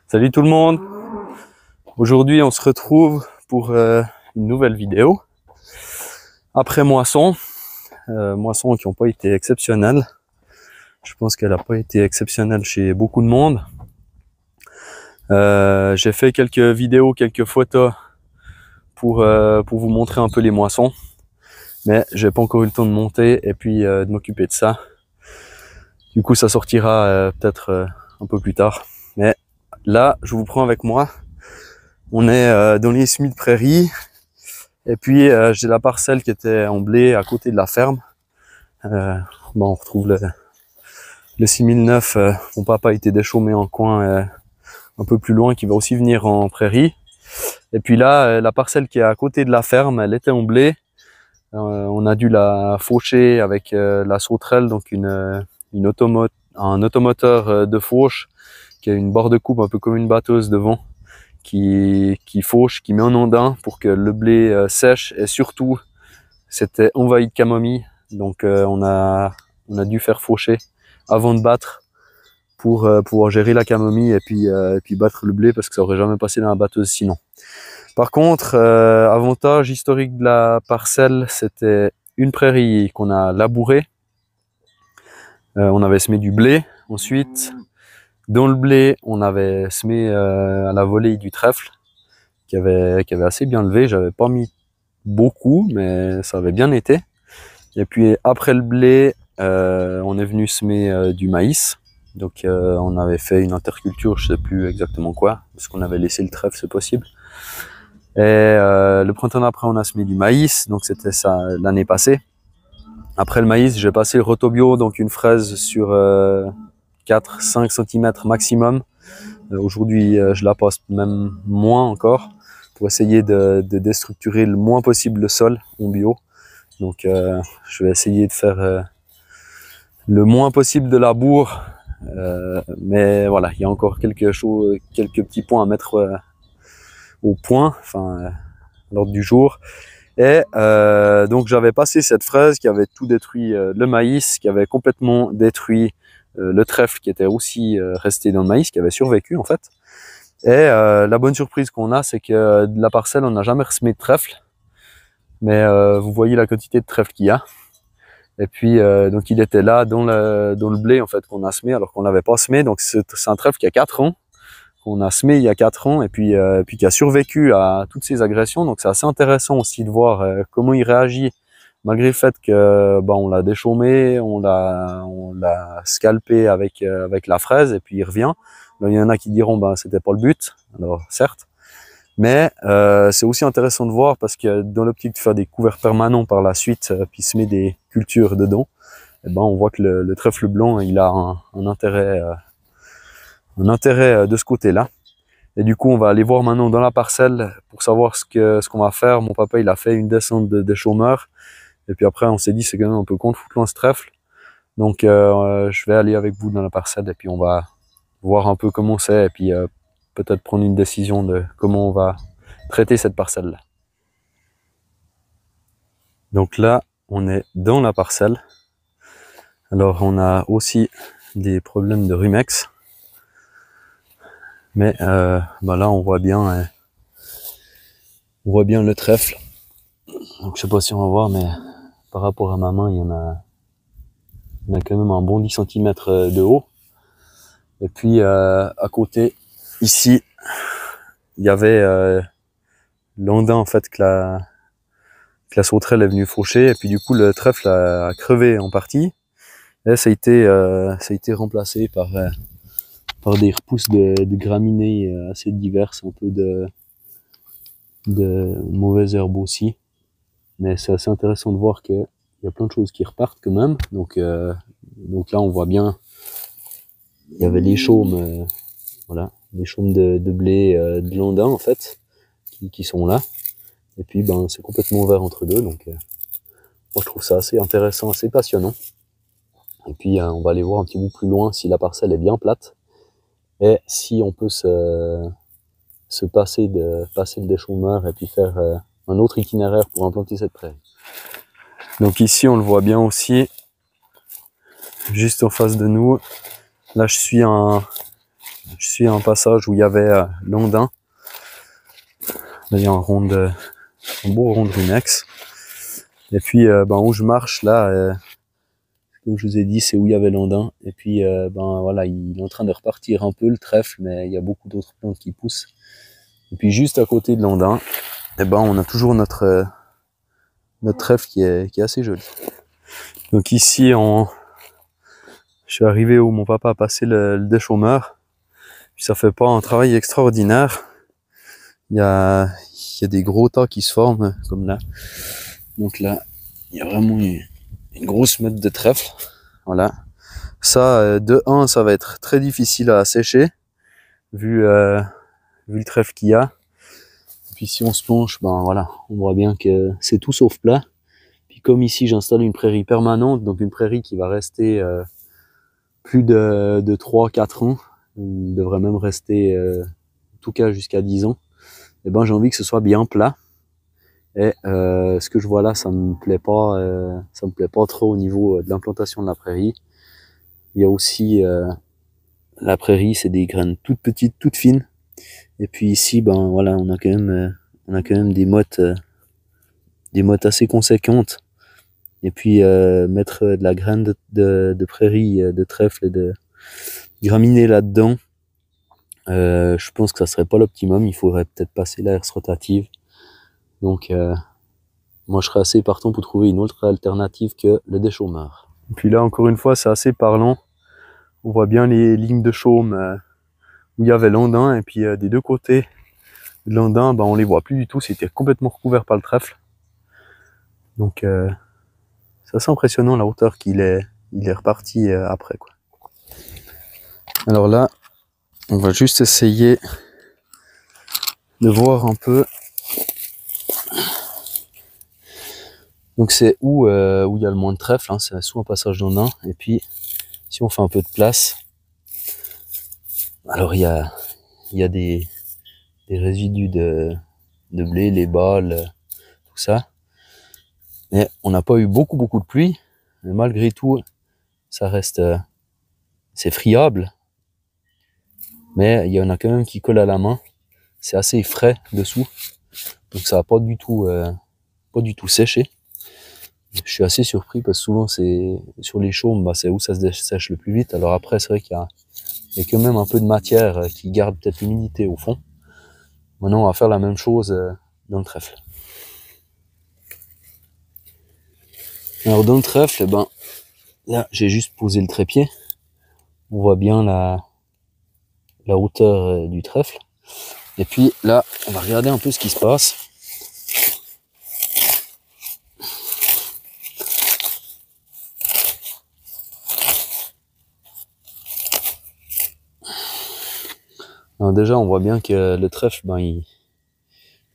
Salut tout le monde. Aujourd'hui on se retrouve pour une nouvelle vidéo. Après moisson, moissons qui n'ont pas été exceptionnelles. Je pense qu'elle n'a pas été exceptionnelle chez beaucoup de monde. J'ai fait quelques vidéos, quelques photos pour vous montrer un peu les moissons. Mais j'ai pas encore eu le temps de monter et puis de m'occuper de ça. Du coup ça sortira peut-être un peu plus tard. Mais là je vous prends avec moi. On est dans les semis de prairie. Et puis j'ai la parcelle qui était en blé à côté de la ferme. On retrouve le 6009. Mon papa a été déchaumé en coin un peu plus loin qui va aussi venir en prairie. Et puis là, la parcelle qui est à côté de la ferme, elle était en blé. On a dû la faucher avec la sauterelle, donc un automoteur de fauche qui a une barre de coupe un peu comme une batteuse devant, qui fauche, qui met en ondin pour que le blé sèche, et surtout c'était envahi de camomille, donc on a dû faire faucher avant de battre pour pouvoir gérer la camomille et puis battre le blé parce que ça aurait jamais passé dans la batteuse sinon. Par contre, avantage historique de la parcelle, c'était une prairie qu'on a labourée. On avait semé du blé. Ensuite, dans le blé, on avait semé à la volée du trèfle qui avait assez bien levé. J'avais pas mis beaucoup, mais ça avait bien été. Et puis après le blé, on est venu semer du maïs. Donc on avait fait une interculture, je sais plus exactement quoi, parce qu'on avait laissé le trèfle, c'est possible. Et le printemps d'après, on a semé du maïs, donc c'était ça l'année passée. Après le maïs, j'ai passé le rotobio, donc une fraise sur 4-5 cm maximum. Aujourd'hui, je la passe même moins encore, pour essayer de déstructurer le moins possible le sol en bio. Donc je vais essayer de faire le moins possible de labour, mais voilà, il y a encore quelques petits points à mettre au point, à l'ordre du jour. Et donc j'avais passé cette fraise qui avait tout détruit le maïs, qui avait complètement détruit le trèfle qui était aussi resté dans le maïs, qui avait survécu en fait. Et la bonne surprise qu'on a, c'est que de la parcelle, on n'a jamais ressemé de trèfle. Mais vous voyez la quantité de trèfle qu'il y a. Et puis donc il était là dans le blé en fait qu'on a semé alors qu'on l'avait pas semé. Donc c'est un trèfle qui a 4 ans, qu'on a semé il y a 4 ans et puis qui a survécu à toutes ces agressions. Donc c'est assez intéressant aussi de voir comment il réagit malgré le fait que on l'a déchaumé, on l'a scalpé avec la fraise et puis il revient. Alors, il y en a qui diront c'était pas le but. Alors certes. Mais c'est aussi intéressant de voir parce que dans l'optique de faire des couverts permanents par la suite, puis semer des cultures dedans, on voit que le trèfle blanc il a un intérêt de ce côté-là. Et du coup, on va aller voir maintenant dans la parcelle pour savoir ce qu'on va faire. Mon papa il a fait une descente des chômeurs et puis après on s'est dit c'est quand même un peu con de foutre loin ce trèfle. Donc je vais aller avec vous dans la parcelle et puis on va voir un peu comment c'est et puis peut-être prendre une décision de comment on va traiter cette parcelle-là. Donc là, on est dans la parcelle. Alors on a aussi des problèmes de rumex. Mais là on voit bien le trèfle. Donc je sais pas si on va voir, mais par rapport à ma main, il y en a quand même un bon 10 cm de haut. Et puis à côté, ici, il y avait l'ondin en fait que la sauterelle est venue faucher et puis du coup le trèfle a crevé en partie et ça a été remplacé par des repousses de graminées assez diverses, un peu de mauvaises herbes aussi, mais c'est assez intéressant de voir qu'il y a plein de choses qui repartent quand même. Donc là on voit bien il y avait les chaumes voilà, les chaumes de blé de l'ondin en fait qui sont là. Et puis c'est complètement ouvert entre deux, donc moi je trouve ça assez intéressant, assez passionnant. Et puis on va aller voir un petit bout plus loin si la parcelle est bien plate et si on peut se passer le déchaumeur et puis faire un autre itinéraire pour implanter cette prairie. Donc ici on le voit bien aussi, juste en face de nous. Là je suis un Je suis à un passage où il y avait l'ondin. Là, il y a un beau rond de Runex. Et puis, où je marche, là, comme je vous ai dit, c'est où il y avait l'ondin. Et puis, voilà, il est en train de repartir un peu le trèfle, mais il y a beaucoup d'autres plantes qui poussent. Et puis, juste à côté de l'ondin, on a toujours notre trèfle qui est assez joli. Donc ici, je suis arrivé où mon papa a passé le déchômeur. Puis ça fait pas un travail extraordinaire. Il y a des gros tas qui se forment, comme là. Donc là, il y a vraiment une grosse meute de trèfle. Voilà. Ça, de 1, ça va être très difficile à sécher, vu le trèfle qu'il y a. Puis si on se penche, voilà, on voit bien que c'est tout sauf plat. Puis comme ici, j'installe une prairie permanente, donc une prairie qui va rester plus de 3-4 ans. Il devrait même rester, en tout cas jusqu'à 10 ans. Et j'ai envie que ce soit bien plat. Et ce que je vois là, ça me plaît pas trop au niveau de l'implantation de la prairie. Il y a aussi la prairie, c'est des graines toutes petites, toutes fines. Et puis ici, voilà, on a quand même des mottes assez conséquentes. Et puis mettre de la graine de prairie, de trèfle et de graminées là-dedans, je pense que ça serait pas l'optimum. Il faudrait peut-être passer la herse rotative. Donc moi je serais assez partant pour trouver une autre alternative que le déchômeur. Et puis là encore une fois, c'est assez parlant. On voit bien les lignes de chaume où il y avait l'ondin, et puis des deux côtés de l'ondin, on les voit plus du tout, c'était complètement recouvert par le trèfle. Donc c'est assez impressionnant la hauteur qu'il est reparti après, quoi. Alors là, on va juste essayer de voir un peu. Donc c'est où il y a le moins de trèfle, hein, c'est sous un passage d'ondin. Et puis si on fait un peu de place, alors il y a des résidus de blé, les balles, tout ça. Mais on n'a pas eu beaucoup de pluie, mais malgré tout, ça reste, c'est friable. Mais il y en a quand même qui collent à la main. C'est assez frais dessous, donc ça va pas du tout séché. Je suis assez surpris parce que souvent c'est sur les chaumes, c'est où ça se sèche le plus vite. Alors après, c'est vrai qu'il y a quand même un peu de matière qui garde peut-être l'humidité au fond. Maintenant, on va faire la même chose dans le trèfle. Alors dans le trèfle, là j'ai juste posé le trépied. On voit bien la hauteur du trèfle. Et puis là, on va regarder un peu ce qui se passe. Alors déjà, on voit bien que le trèfle, il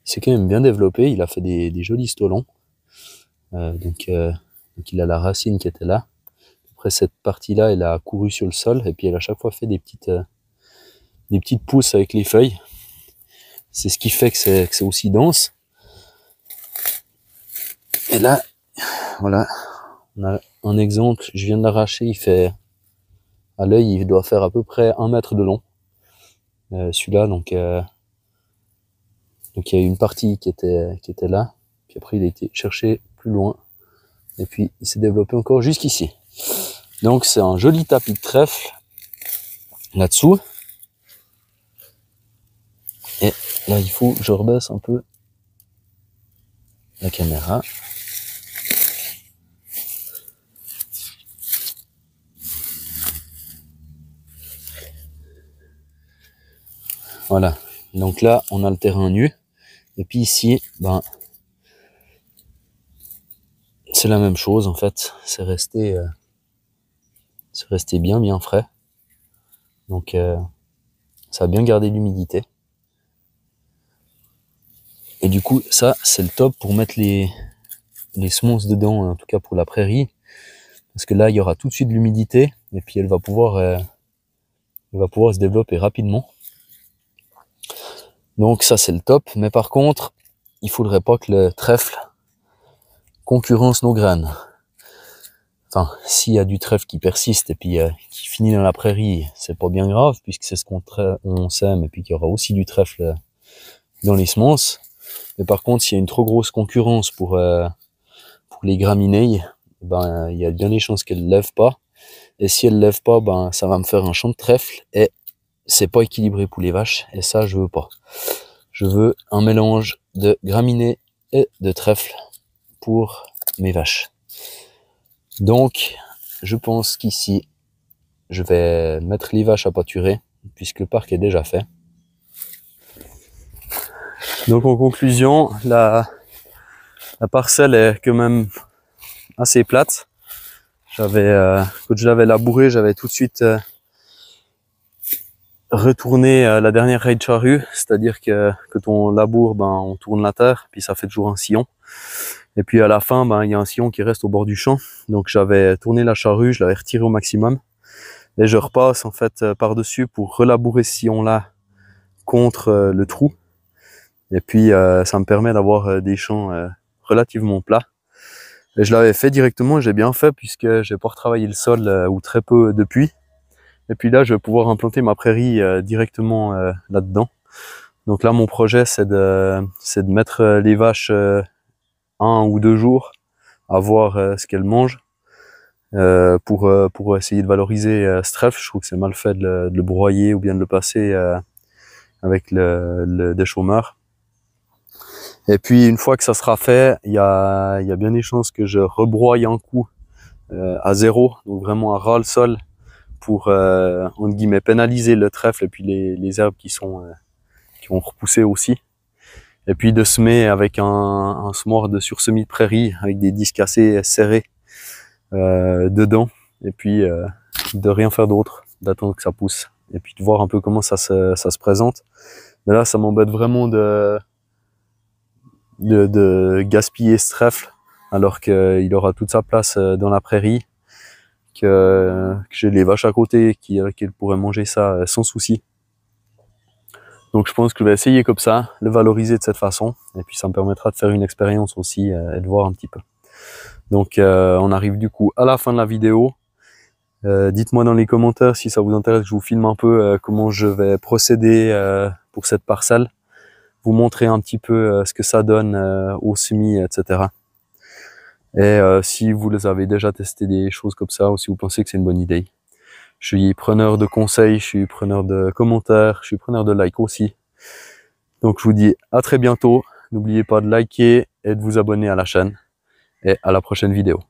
s'est quand même bien développé. Il a fait des jolis stolons. Donc il a la racine qui était là. Après cette partie-là, elle a couru sur le sol et puis elle a à chaque fois fait des petites pousses avec les feuilles. C'est ce qui fait que c'est aussi dense. Et là, voilà, on a un exemple. Je viens de l'arracher. Il fait à l'œil, il doit faire à peu près 1 mètre de long. Celui-là, donc il y a une partie qui était là. Puis après, il a été cherché plus loin. Et puis, il s'est développé encore jusqu'ici. Donc, c'est un joli tapis de trèfle là-dessous. Et là, il faut que je rebaisse un peu la caméra. Voilà. Donc là, on a le terrain nu. Et puis ici, c'est la même chose en fait. C'est resté bien frais. Donc ça a bien gardé l'humidité. Et du coup, ça, c'est le top pour mettre les semences dedans, en tout cas pour la prairie. Parce que là, il y aura tout de suite de l'humidité. Et puis elle va pouvoir se développer rapidement. Donc ça, c'est le top. Mais par contre, il faudrait pas que le trèfle concurrence nos graines. enfin, s'il y a du trèfle qui persiste et puis qui finit dans la prairie, c'est pas bien grave puisque c'est ce qu'on sème, et puis qu'il y aura aussi du trèfle dans les semences. Mais par contre, s'il y a une trop grosse concurrence pour les graminées, ben il y a bien des chances qu'elles ne lèvent pas. Et si elles ne lèvent pas, ben ça va me faire un champ de trèfle et c'est pas équilibré pour les vaches. Et ça, je veux pas. Je veux un mélange de graminées et de trèfle pour mes vaches. Donc, je pense qu'ici, je vais mettre les vaches à pâturer puisque le parc est déjà fait. Donc en conclusion, la parcelle est quand même assez plate. Quand je l'avais labouré, j'avais tout de suite retourné la dernière raie de charrue, c'est-à-dire que quand on laboure, ben on tourne la terre, puis ça fait toujours un sillon. Et puis à la fin, ben il y a un sillon qui reste au bord du champ. Donc j'avais tourné la charrue, je l'avais retiré au maximum, et je repasse en fait par-dessus pour relabourer ce sillon-là contre le trou. Et puis ça me permet d'avoir des champs relativement plats. Et je l'avais fait directement, j'ai bien fait puisque j'ai pas retravaillé le sol ou très peu depuis. Et puis là, je vais pouvoir implanter ma prairie directement là-dedans. Donc là, mon projet, c'est de mettre les vaches 1 ou 2 jours à voir ce qu'elles mangent pour essayer de valoriser ce trèfle. Je trouve que c'est mal fait de le broyer ou bien de le passer avec le déchaumeur. Et puis une fois que ça sera fait, il y a bien des chances que je rebroie un coup à zéro, donc vraiment à ras le sol, pour entre guillemets pénaliser le trèfle et puis les herbes qui vont repousser aussi. Et puis de semer avec un semoir sur semis de prairie avec des disques assez serrés dedans, et puis de rien faire d'autre, d'attendre que ça pousse et puis de voir un peu comment ça se présente. Mais là, ça m'embête vraiment de gaspiller ce trèfle alors qu'il aura toute sa place dans la prairie, que j'ai les vaches à côté qui pourraient manger ça sans souci. Donc je pense que je vais essayer comme ça, le valoriser de cette façon, et puis ça me permettra de faire une expérience aussi et de voir un petit peu. Donc on arrive du coup à la fin de la vidéo. Dites-moi dans les commentaires si ça vous intéresse que je vous filme un peu comment je vais procéder pour cette parcelle, vous montrer un petit peu ce que ça donne au semis, etc. Et si vous avez déjà testé des choses comme ça, ou si vous pensez que c'est une bonne idée. Je suis preneur de conseils, je suis preneur de commentaires, je suis preneur de likes aussi. Donc je vous dis à très bientôt. N'oubliez pas de liker et de vous abonner à la chaîne. Et à la prochaine vidéo.